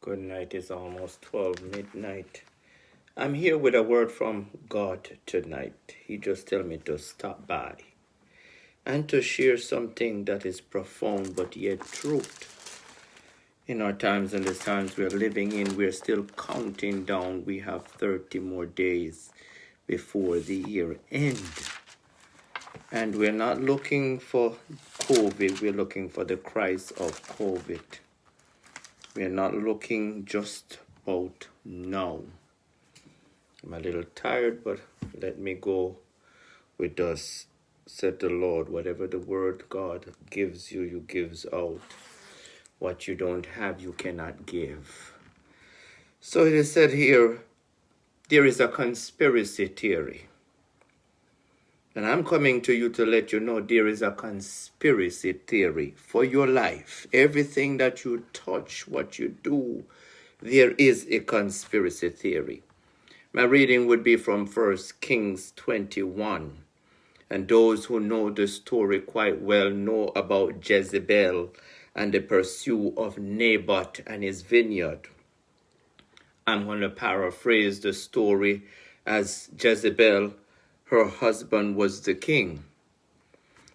Good night. It's almost 12 midnight. I'm here with a word from God tonight. He just tell me to stop by and to share something that is profound but yet truth. In our times and the times we're living in, we're still counting down. We have 30 more days before the year end. And we're not looking for COVID, we're looking for the Christ of COVID. We're not looking just about now. I'm a little tired, but let me go with us, said the Lord. Whatever the word God gives you, you gives out. What you don't have, you cannot give. So it is said here, there is a conspiracy theory. And I'm coming to you to let you know there is a conspiracy theory for your life. Everything that you touch, what you do, there is a conspiracy theory. My reading would be from 1 Kings 21. And those who know the story quite well know about Jezebel and the pursuit of Naboth and his vineyard. I'm going to paraphrase the story as Jezebel, her husband was the king.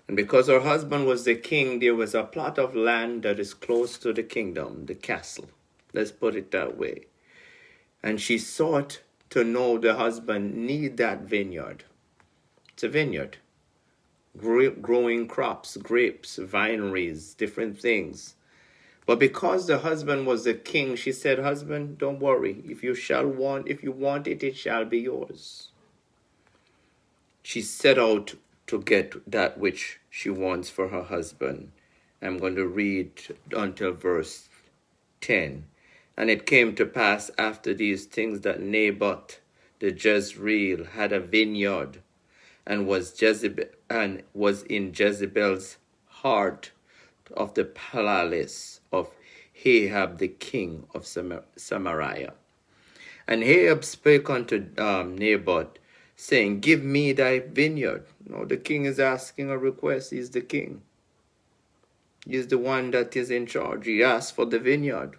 And because her husband was the king, there was a plot of land that is close to the kingdom, the castle. Let's put it that way. And she sought to know the husband need that vineyard. It's a vineyard. Growing crops, grapes, vineries, different things. But because the husband was the king, she said, husband, don't worry. If you want it, it shall be yours. She set out to get that which she wants for her husband. I'm going to read until verse 10. And it came to pass after these things that Naboth the Jezreel had a vineyard and was in Jezebel's heart of the palace of Ahab the king of Samaria. And Ahab spake unto Naboth, saying, give me thy vineyard. No, the king is asking a request. He's the king. He's the one that is in charge. He asked for the vineyard.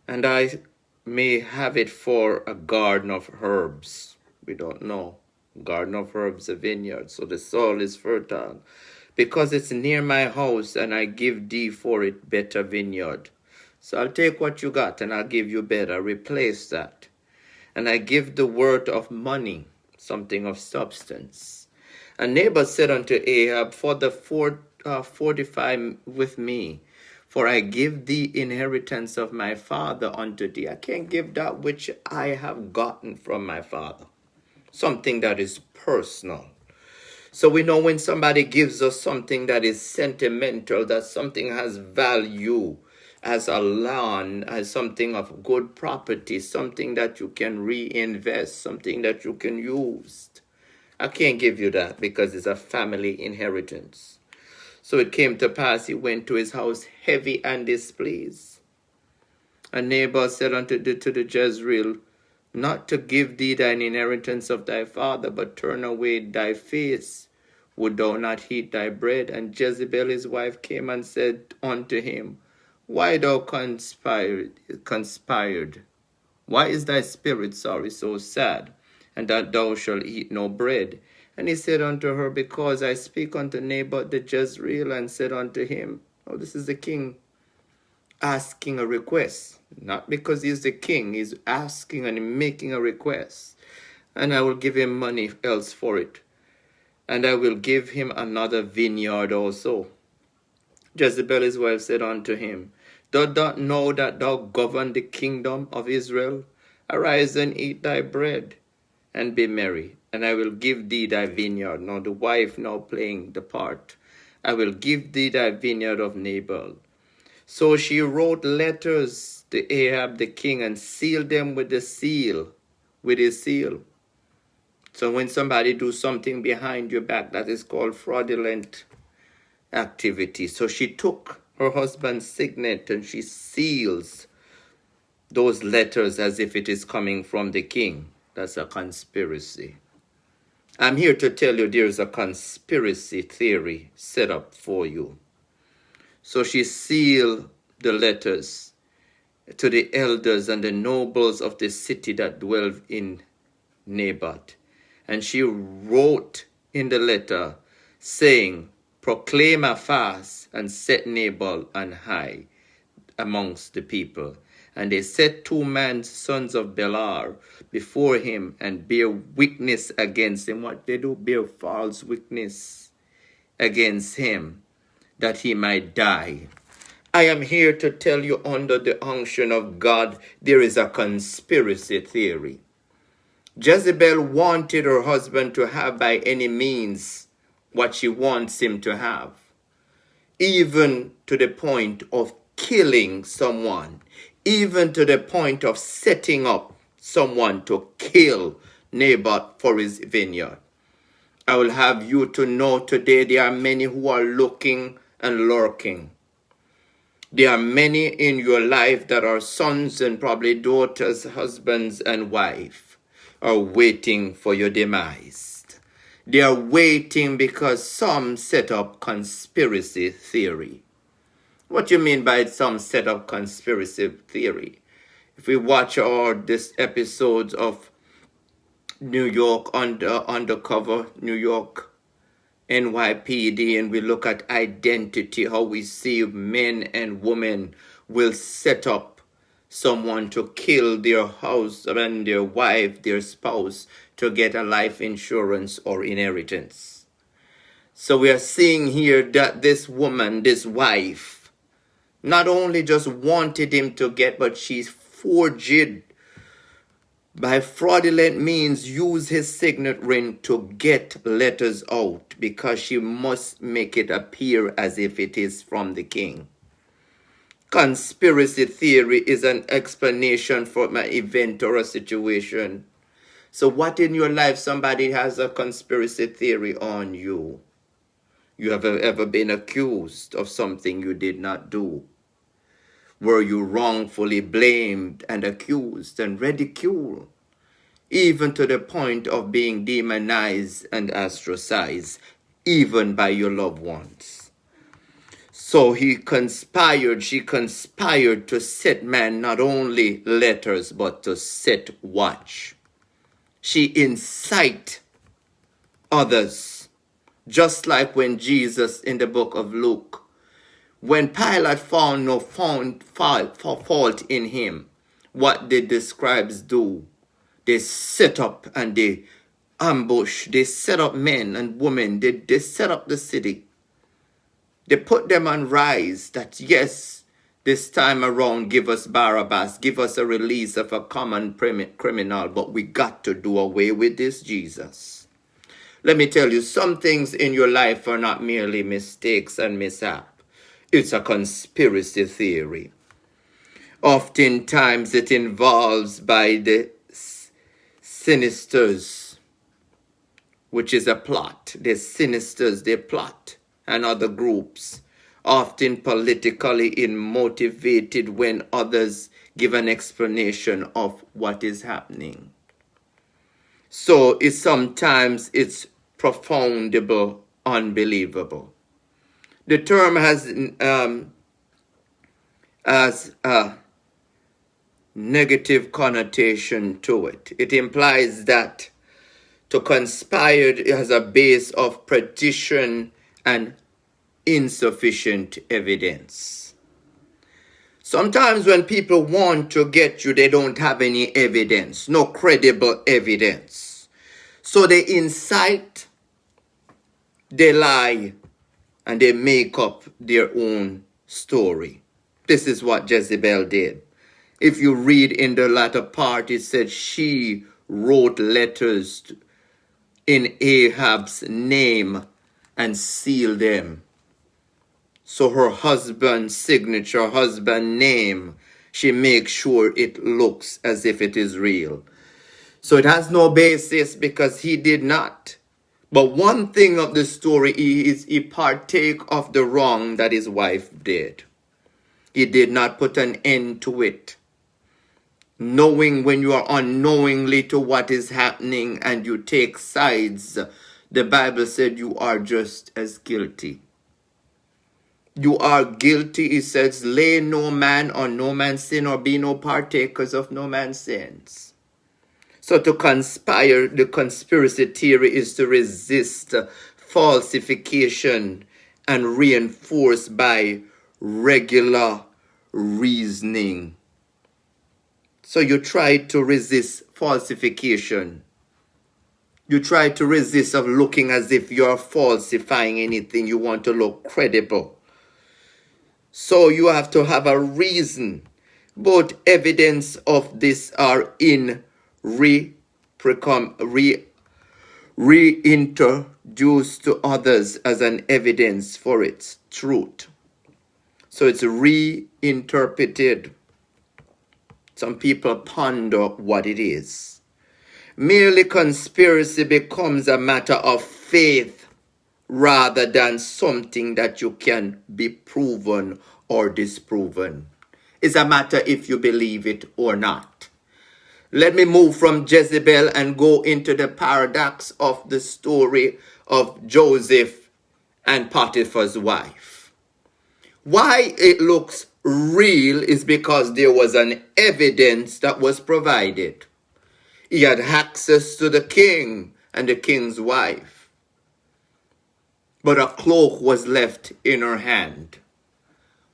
And I may have it for a garden of herbs. We don't know. Garden of herbs, a vineyard. So the soil is fertile. Because it's near my house, and I give thee for it better vineyard. So I'll take what you got, and I'll give you better. Replace that. And I give the word of money, something of substance. And Naboth said unto Ahab, fortify with me, for I give thee inheritance of my father unto thee. I can't give that which I have gotten from my father. Something that is personal. So we know when somebody gives us something that is sentimental, that something has value, as a lawn, as something of good property, something that you can reinvest, something that you can use. I can't give you that because it's a family inheritance. So it came to pass, he went to his house heavy and displeased. And Naboth said unto the Jezreel, not to give thee thine inheritance of thy father, but turn away thy face. Would thou not eat thy bread? And Jezebel his wife came and said unto him, why thou conspired? Why is thy spirit so sad, and that thou shalt eat no bread? And he said unto her, because I speak unto Naboth the Jezreel, and said unto him, oh, this is the king asking a request. Not because he's the king, he's asking and making a request. And I will give him money else for it. And I will give him another vineyard also. Jezebel his wife said unto him, dost thou know that thou govern the kingdom of Israel? Arise and eat thy bread, and be merry, and I will give thee thy vineyard. Now the wife now playing the part. I will give thee thy vineyard of Nabal. So she wrote letters to Ahab the king and sealed them with his seal. So when somebody do something behind your back, that is called fraudulent activity. So she took her husband's signet and she seals those letters as if it is coming from the king. That's a conspiracy. I'm here to tell you there's a conspiracy theory set up for you. So she sealed the letters to the elders and the nobles of the city that dwell in Naboth. And she wrote in the letter, saying, proclaim a fast and set Nabal on high amongst the people. And they set 2 men, sons of Belar, before him and bear witness against him. What they do? Bear false witness against him, that he might die. I am here to tell you, under the unction of God, there is a conspiracy theory. Jezebel wanted her husband to have by any means what she wants him to have, even to the point of killing someone, even to the point of setting up someone to kill Naboth for his vineyard. I will have you to know today there are many who are looking and lurking. There are many in your life that are sons and probably daughters, husbands and wife, are waiting for your demise. They are waiting because some set up conspiracy theory. What do you mean by some set up conspiracy theory? If we watch this episodes of New York undercover, New York NYPD, and we look at identity, how we see men and women will set up someone to kill their husband, their wife, their spouse, to get a life insurance or inheritance. So we are seeing here that this woman, this wife, not only just wanted him to get, but she's forged by fraudulent means, use his signet ring to get letters out, because she must make it appear as if it is from the king. Conspiracy theory is an explanation for an event or a situation. So what in your life, somebody has a conspiracy theory on you? You have ever been accused of something you did not do? Were you wrongfully blamed and accused and ridiculed, even to the point of being demonized and ostracized, even by your loved ones? So she conspired to set man not only letters, but to set watch. She incite others, just like when Jesus in the book of Luke, when Pilate found no fault in him, what did the scribes do? They set up and they ambush. They set up men and women. They set up the city. They put them on rise that, yes, this time around, give us Barabbas, give us a release of a common criminal, but we got to do away with this Jesus. Let me tell you, some things in your life are not merely mistakes and mishap. It's a conspiracy theory. Oftentimes it involves by the sinisters, which is a plot. The sinisters, they plot, and other groups, often politically motivated, when others give an explanation of what is happening. So sometimes it's profoundable, unbelievable. The term has a negative connotation to it. It implies that to conspire has a base of pretension and insufficient evidence. Sometimes when people want to get you, they don't have any evidence, no credible evidence. So they incite, they lie, and they make up their own story. This is what Jezebel did. If you read in the latter part, it said she wrote letters in Ahab's name and sealed them. So her husband's signature, husband's name, she makes sure it looks as if it is real. So it has no basis because he did not. But one thing of the story is he partake of the wrong that his wife did. He did not put an end to it. Knowing when you are unknowingly to what is happening and you take sides, the Bible said you are just as guilty. You are guilty, he says, lay no man on no man's sin, or be no partakers of no man's sins. So to conspire, the conspiracy theory is to resist falsification and reinforce by regular reasoning. So you try to resist falsification. You try to resist of looking as if you're falsifying anything. You want to look credible. So you have to have a reason. Both evidence of this are reintroduced to others as an evidence for its truth. So it's reinterpreted. Some people ponder what it is. Merely conspiracy becomes a matter of faith rather than something that you can be proven or disproven. It's a matter if you believe it or not. Let me move from Jezebel and go into the paradox of the story of Joseph and Potiphar's wife. Why it looks real is because there was an evidence that was provided. He had access to the king and the king's wife. But a cloak was left in her hand.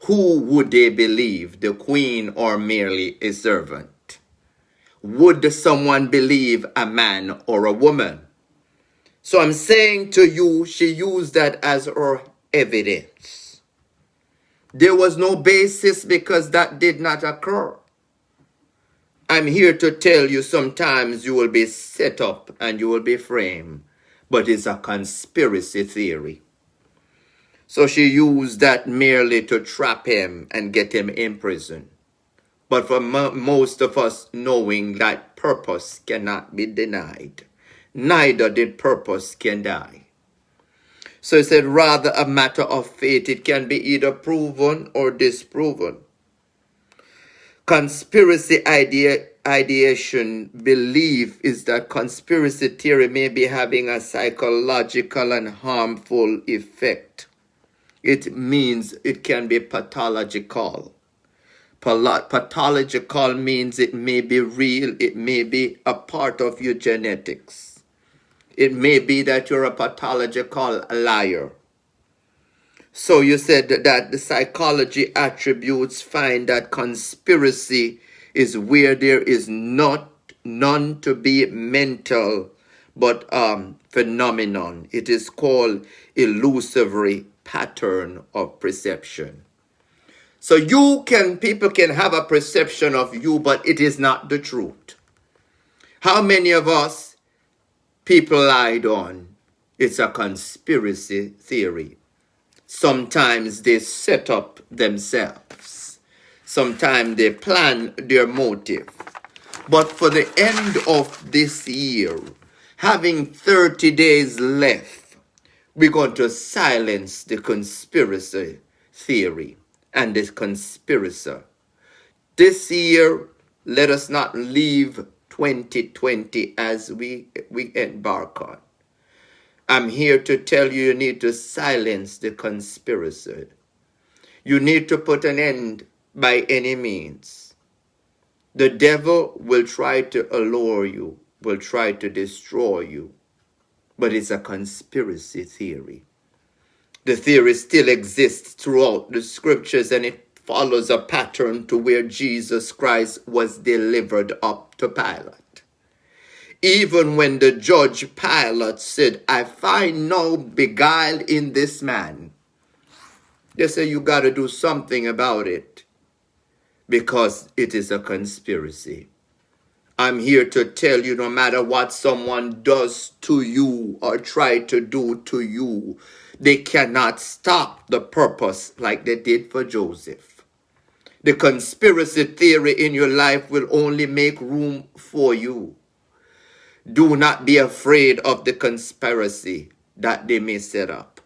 Who would they believe, the queen or merely a servant? Would someone believe a man or a woman? So I'm saying to you, she used that as her evidence. There was no basis because that did not occur. I'm here to tell you sometimes you will be set up and you will be framed, but it's a conspiracy theory. So she used that merely to trap him and get him in prison. But for most of us, knowing that purpose cannot be denied, neither did purpose can die. So he said, rather a matter of faith, it can be either proven or disproven. Conspiracy ideation belief is that conspiracy theory may be having a psychological and harmful effect. It means it can be pathological. Pathological means it may be real, it may be a part of your genetics. It may be that you're a pathological liar. So you said that the psychology attributes find that conspiracy is where there is none to be mental, but phenomenon. It is called illusory pattern of perception. So people can have a perception of you, but it is not the truth. How many of us people lied on? It's a conspiracy theory. Sometimes they set up themselves. Sometimes they plan their motive. But for the end of this year, having 30 days left, we're going to silence the conspiracy theory and the conspirator. This year, let us not leave 2020 as we embark on. I'm here to tell you, you need to silence the conspiracy. You need to put an end by any means. The devil will try to allure you, will try to destroy you, but it's a conspiracy theory. The theory still exists throughout the scriptures, and it follows a pattern to where Jesus Christ was delivered up to Pilate. Even when the judge Pilate said, I find no beguile in this man, they say you got to do something about it because it is a conspiracy. I'm here to tell you, no matter what someone does to you or try to do to you, they cannot stop the purpose like they did for Joseph. The conspiracy theory in your life will only make room for you. Do not be afraid of the conspiracy that they may set up.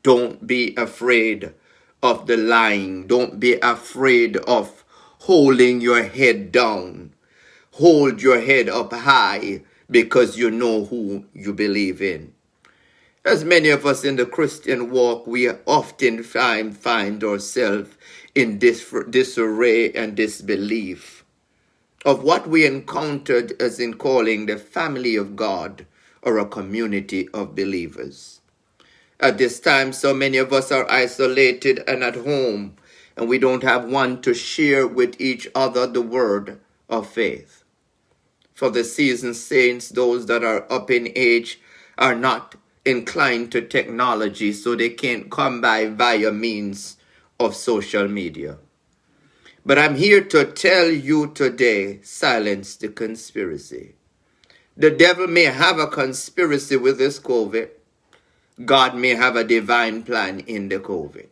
Don't be afraid of the lying. Don't be afraid of holding your head down. Hold your head up high because you know who you believe in. As many of us in the Christian walk, we often find ourselves in disarray and disbelief of what we encountered as in calling the family of God or a community of believers. At this time, so many of us are isolated and at home, and we don't have one to share with each other the word of faith. For the seasoned saints, those that are up in age, are not inclined to technology, so they can't come by via means of social media. But I'm here to tell you today, silence the conspiracy. The devil may have a conspiracy with this COVID. God may have a divine plan in the COVID.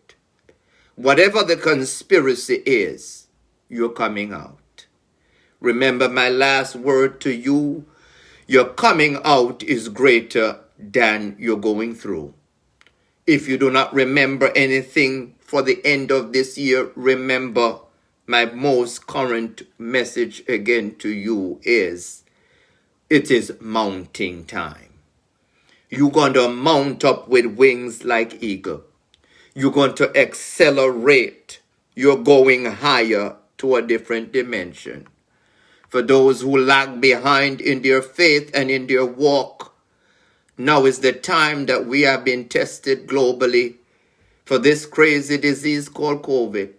Whatever the conspiracy is, you're coming out. Remember my last word to you, your coming out is greater than you're going through. If you do not remember anything for the end of this year, remember my most current message again to you is, it is mounting time. You're going to mount up with wings like eagle. You're going to accelerate. You're going higher to a different dimension. For those who lag behind in their faith and in their walk, now is the time that we have been tested globally for this crazy disease called COVID.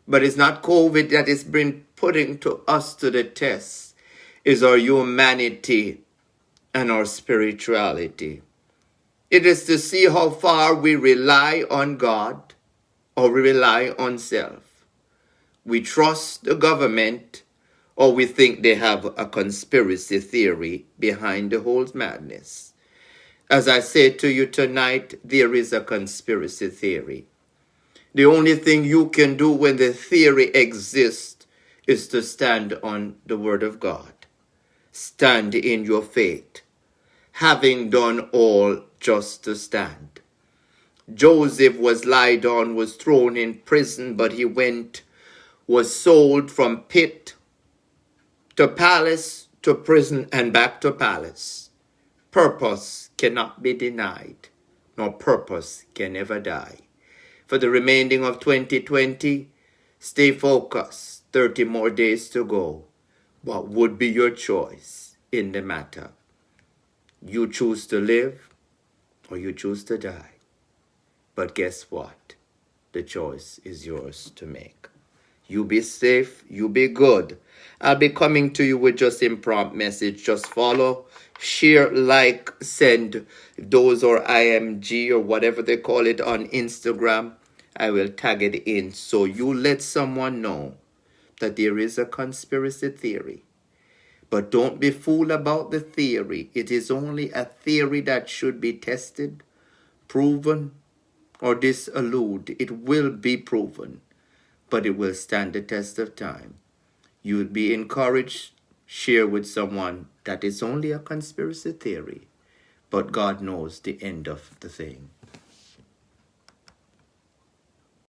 But it's not COVID that is been putting to us to the test. It's our humanity and our spirituality. It is to see how far we rely on God or we rely on self. We trust the government or we think they have a conspiracy theory behind the whole madness. As I say to you tonight, there is a conspiracy theory. The only thing you can do when the theory exists is to stand on the word of God. Stand in your faith, having done all just to stand. Joseph was lied on, was thrown in prison, but he was sold from pit to palace to prison and back to palace. Purpose cannot be denied, nor purpose can ever die. For the remaining of 2020, stay focused. 30 more days to go. What would be your choice in the matter? You choose to live or you choose to die. But guess what? The choice is yours to make. You be safe, you be good. I'll be coming to you with just impromptu message. Just follow, share, like, send those or IMG or whatever they call it on Instagram. I will tag it in so you let someone know that there is a conspiracy theory. But don't be fooled about the theory. It is only a theory that should be tested, proven, or disallowed. It will be proven, but it will stand the test of time. You would be encouraged, share with someone that it's only a conspiracy theory, but God knows the end of the thing.